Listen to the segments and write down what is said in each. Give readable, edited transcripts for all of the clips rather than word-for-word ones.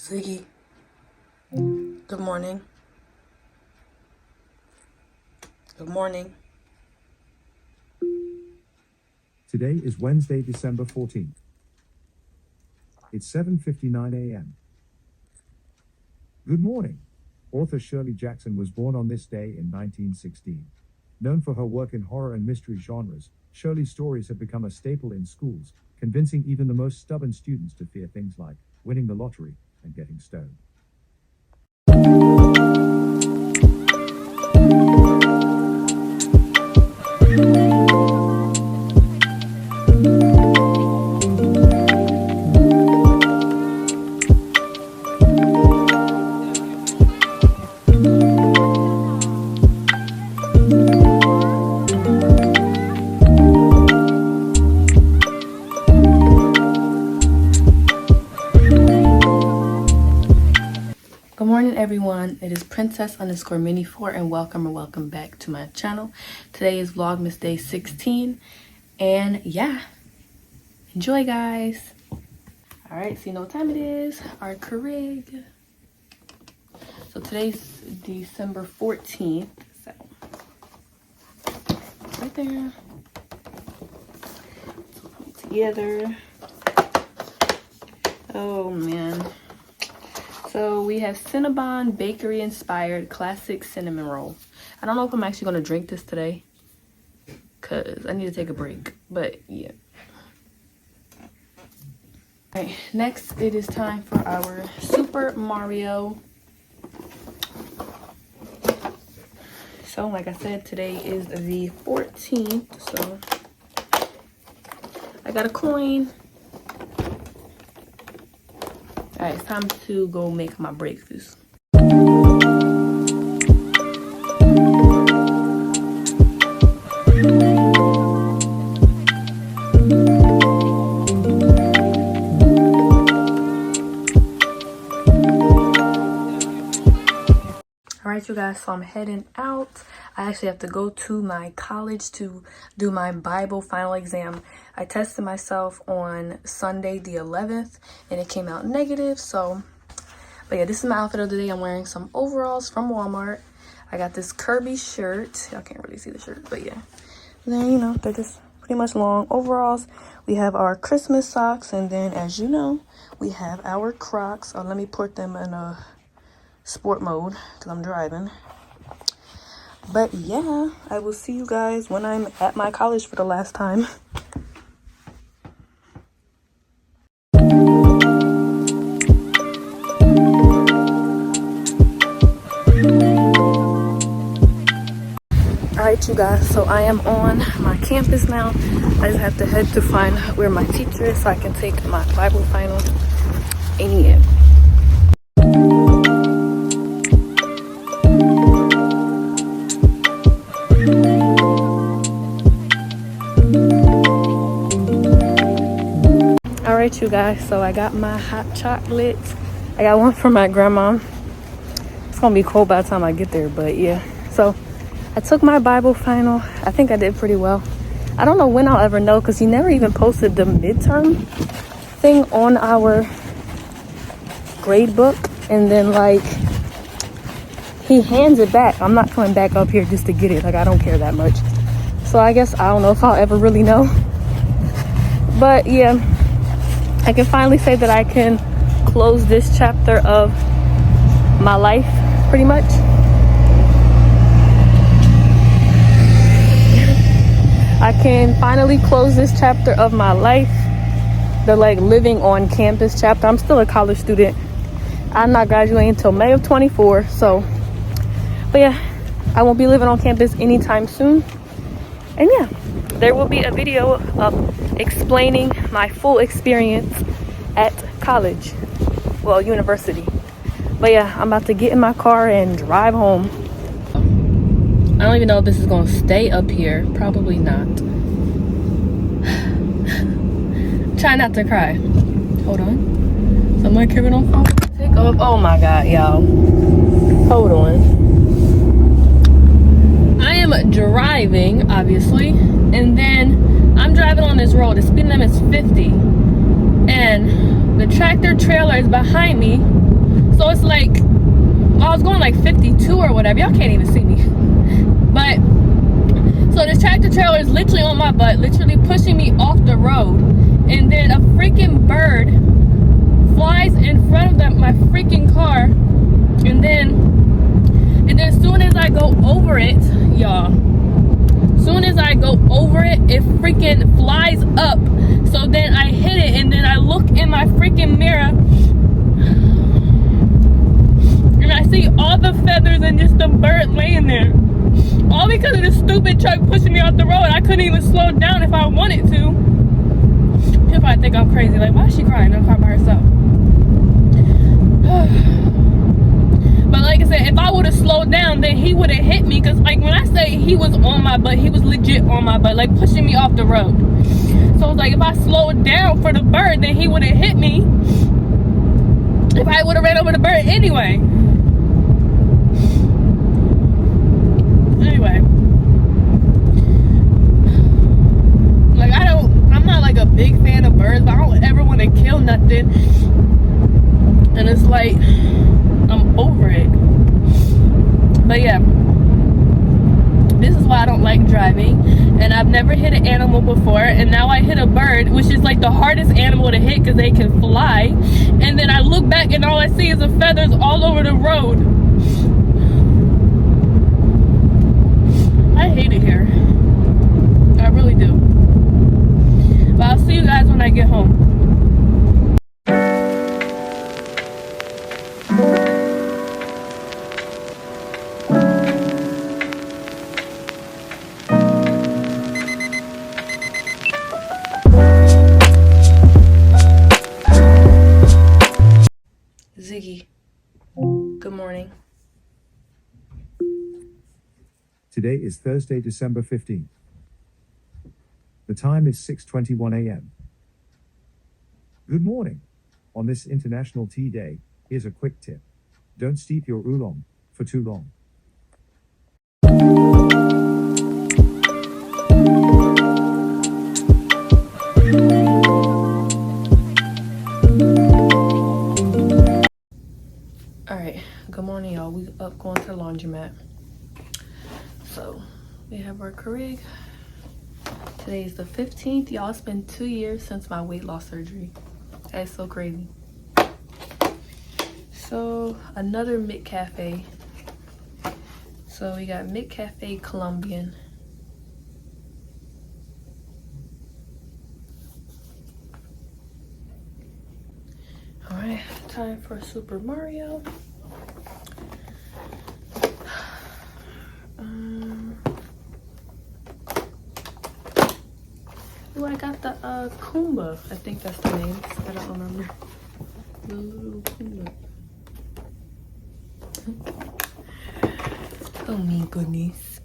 Ziggy, good morning. Good morning. Today is Wednesday, December 14th. It's 7:59 a.m. Good morning. Author Shirley Jackson was born on this day in 1916. Known for her work in horror and mystery genres, Shirley's stories have become a staple in schools, convincing even the most stubborn students to fear things like winning the lottery and getting stoned. Good morning, everyone. It is Princess_Mini4 and welcome back to my channel. Today is Vlogmas day 16 and yeah, enjoy guys. All right, so you know what time it is, our Keurig. So today's December 14th, so right there. So put it together. Oh man. So we have Cinnabon bakery inspired classic cinnamon roll. I don't know if I'm actually going to drink this today because I need to take a break, but yeah. All right, next it is time for our Super Mario. So like I said, today is the 14th, so I got a coin. All right, it's time to go make my breakfast. All right, you guys, so I'm heading out. I actually have to go to my college to do my Bible final exam. I tested myself on Sunday the 11th and it came out negative. So, but yeah, this is my outfit of the day. I'm wearing some overalls from Walmart. I got this Kirby shirt. Y'all can't really see the shirt, but yeah. And then, you know, they're just pretty much long overalls. We have our Christmas socks. And then, as you know, we have our Crocs. Oh, let me put them in a sport mode because I'm driving. But yeah, I will see you guys when I'm at my college for the last time. Alright, you guys, so I am on my campus now. I just have to head to find where my teacher is so I can take my Bible final. And yeah. Alright, you guys, so I got my hot chocolates. I got one from my grandma. It's gonna be cold by the time I get there, but yeah. So I took my Bible final. I think I did pretty well. I don't know when I'll ever know because he never even posted the midterm thing on our grade book. And then like he hands it back. I'm not coming back up here just to get it. Like, I don't care that much. So I guess I don't know if I'll ever really know. But yeah, I can finally say that I can close this chapter of my life, pretty much. I can finally close this chapter of my life, the like living on campus chapter. I'm still a college student. I'm not graduating until May of 24, so, but yeah, I won't be living on campus anytime soon. And yeah, there will be a video of explaining my full experience at college, well, university. But yeah, I'm about to get in my car and drive home. I don't even know if this is gonna stay up here. Probably not. Try not to cry. Hold on. So my camera don't fall. Take off. Oh my god, y'all. Hold on. I am driving, obviously, and then I'm driving on this road. The speed limit is 50, and the tractor trailer is behind me. So it's like, I was going like 52 or whatever. Y'all can't even see me. But, so this tractor trailer is literally on my butt, literally pushing me off the road. And then a freaking bird flies in front of my freaking car. And then as soon as I go over it, y'all, soon as I go over it, it freaking flies up. So then I hit it, and then I look in my freaking mirror, and I see all the feathers and just the bird laying there. All because of this stupid truck pushing me off the road. I couldn't even slow down if I wanted to. She'll probably think I'm crazy. Like, why is she crying in the car by herself? But like I said, if I would have slowed down, then he would have hit me. Because like when I say he was on my butt, he was legit on my butt, like pushing me off the road. So it's like if I slowed down for the bird, then he would have hit me. If I would have ran over the bird anyway. Anyway. Like I'm not like a big fan of birds, but I don't ever want to kill nothing. And it's like, I'm over it. But yeah, this is why I don't like driving. And I've never hit an animal before, and now I hit a bird, which is like the hardest animal to hit because they can fly. And then I look back and all I see is the feathers all over the road. I hate it here. I really do. But I'll see you guys when I get home. Ziggy, good morning. Today is Thursday, December 15th. The time is 6:21 a.m. Good morning. On this International Tea Day, here's a quick tip. Don't steep your oolong for too long. Alright, good morning y'all. We up going to the laundromat. So we have our Keurig. Today is the 15th. Y'all, it's been 2 years since my weight loss surgery. That's so crazy. So another McCafe. So we got McCafe Colombian. Alright, time for Super Mario. Oh, I got the Kumba. I think that's the name. I don't remember. The little Kumba. Oh my goodness.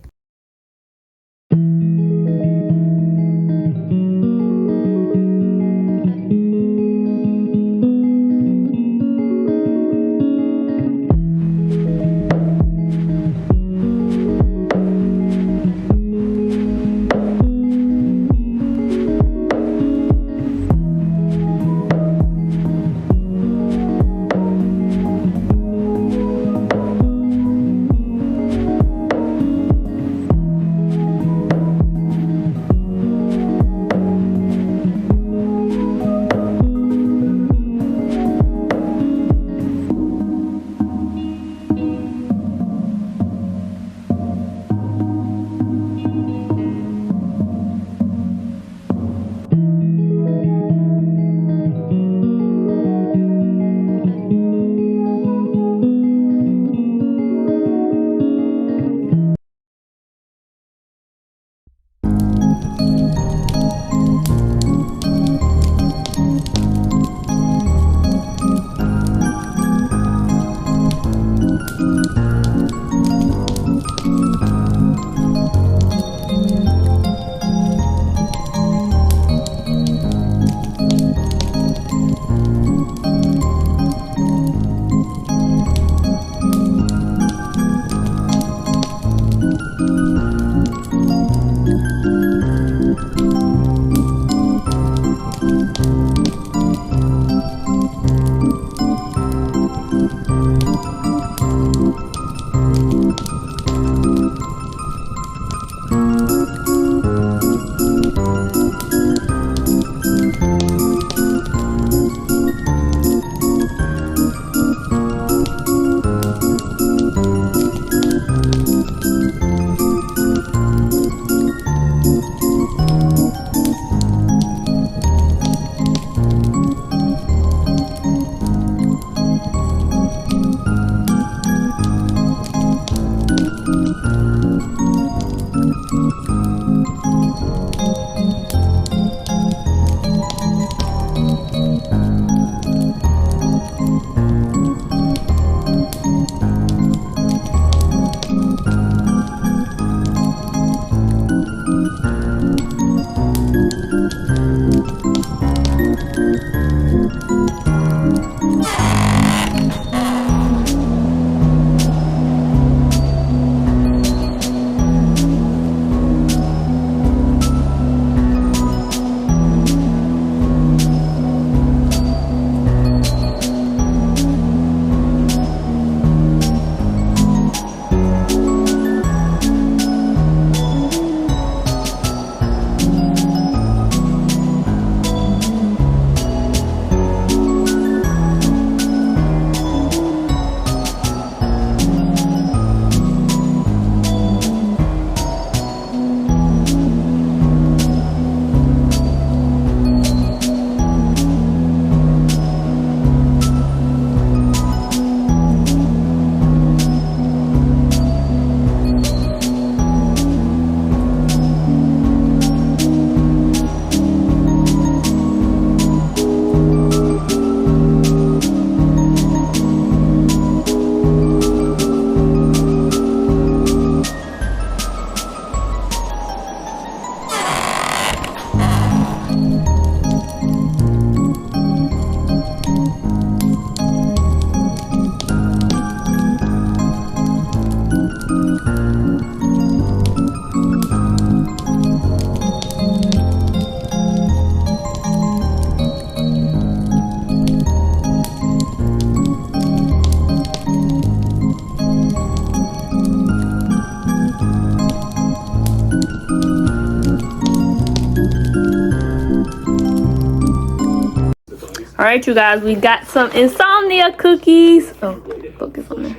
All right, you guys, we got some Insomnia cookies. Oh, focus on there.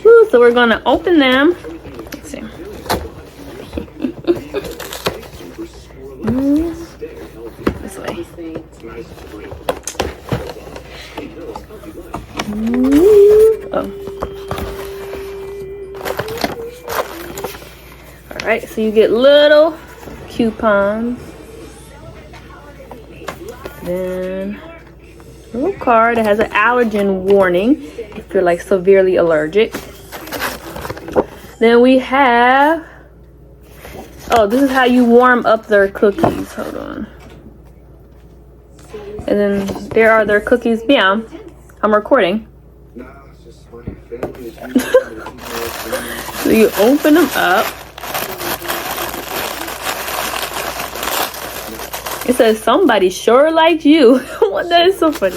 Woo, so we're gonna open them. Let's see. This way. Oh. All right, so you get little coupons. Then a little card that has an allergen warning if you're like severely allergic. Then we have, oh, this is how you warm up their cookies. Hold on. And then there are their cookies. Yeah, I'm recording. So you open them up. It says somebody sure likes you. What? That is so funny.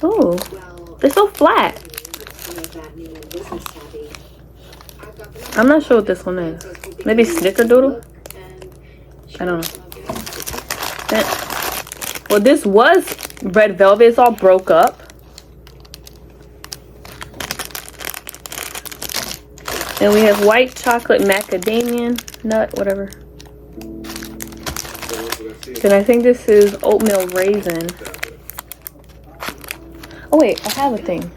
Oh, they're so flat. I'm not sure what this one is. Maybe Snickerdoodle? I don't know. Well, this was red velvet. It's all broke up. And we have white chocolate macadamia nut, whatever. Then I think this is oatmeal raisin. Oh wait, I have a thing.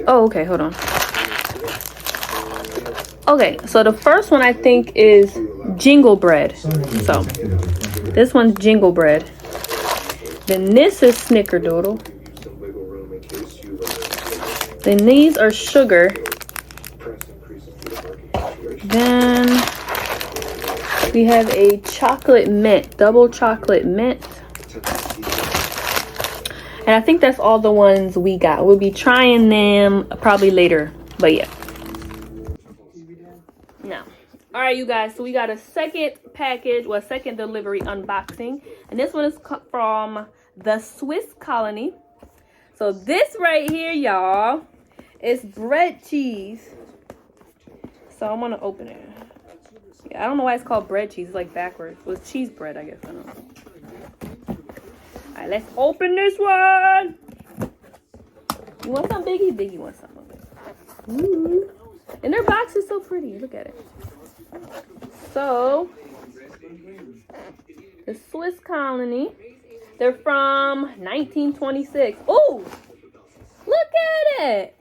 Oh, okay, hold on. Okay, so the first one I think is jingle bread. So this one's jingle bread. Then this is Snickerdoodle. Then these are sugar. Then we have a chocolate mint, double chocolate mint. And I think that's all the ones we got. We'll be trying them probably later, but yeah. Now, all right, you guys, so we got a second package, well, second delivery unboxing. And this one is from the Swiss Colony. So this right here, y'all, is bread cheese. So I'm gonna open it. Yeah, I don't know why it's called bread cheese. It's like backwards. Well, it's cheese bread, I guess. I don't know. All right, let's open this one. You want some, Biggie? Biggie wants some of it. Ooh. And their box is so pretty. Look at it. So, the Swiss Colony. They're from 1926. Oh, look at it.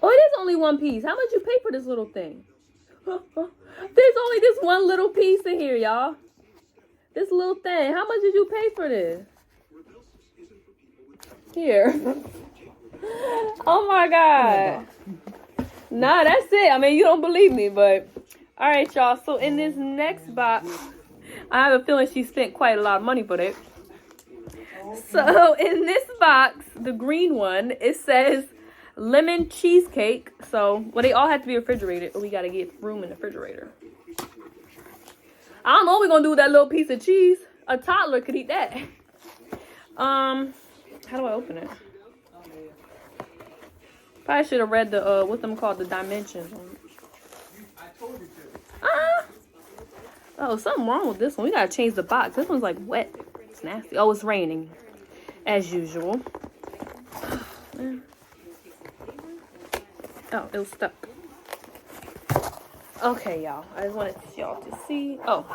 Oh, it is only one piece. How much you pay for this little thing? There's only this one little piece in here, y'all. This little thing. How much did you pay for this? Here. Oh my God. Nah, that's it. I mean, you don't believe me, but all right, y'all. So in this next box, I have a feeling she spent quite a lot of money for it. So in this box, the green one, it says lemon cheesecake. So, well, they all have to be refrigerated. We got to get room in the refrigerator. I don't know what we're going to do with that little piece of cheese. A toddler could eat that. How do I open it? Probably should have read the, what them called, the dimensions on it. Oh, something wrong with this one. We got to change the box. This one's like wet. It's nasty. Oh, it's raining. As usual. Oh, it was stuck. Okay, y'all. I just wanted y'all to see. Oh,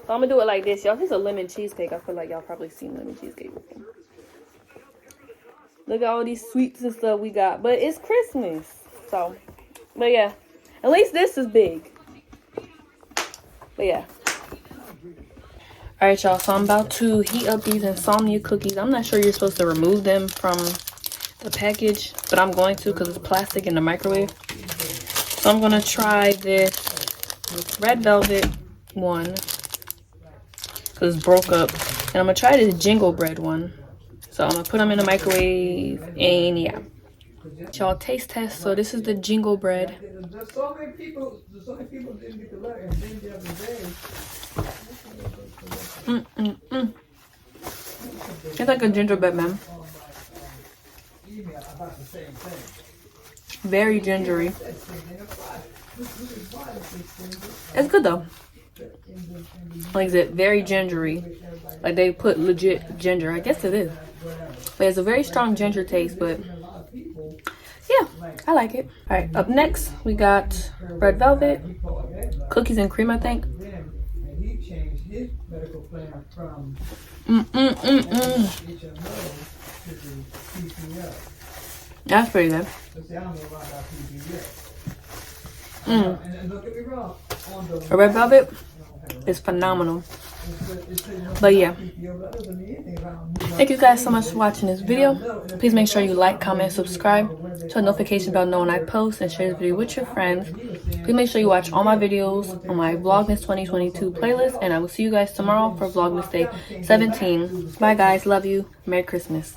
so I'm gonna do it like this, y'all. This is a lemon cheesecake. I feel like y'all probably seen lemon cheesecake before. Look at all these sweets and stuff we got. But it's Christmas. So, but yeah. At least this is big. But yeah. Alright, y'all. So I'm about to heat up these Insomnia cookies. I'm not sure you're supposed to remove them from the package, but I'm going to because it's plastic in the microwave. So I'm going to try this red velvet one because it's broke up. And I'm going to try this jingle bread one. So I'm going to put them in the microwave and yeah. Y'all, taste test. So this is the jingle bread. So many people didn't get the letter and then the other day. It's like a gingerbread, man. Very gingery. It's good though. Like is it very gingery. Like they put legit ginger. I guess it is. But it's a very strong ginger taste, but yeah, I like it. All right, up next we got red velvet, cookies and cream, I think. That's pretty good. A red velvet is phenomenal. But yeah, thank you guys so much for watching this video. Please make sure you like, comment, subscribe, turn the notification bell on when I post, and share this video with your friends. Please make sure you watch all my videos on my Vlogmas 2022 playlist, and I will see you guys tomorrow for Vlogmas Day 17. Bye guys, love you, Merry Christmas.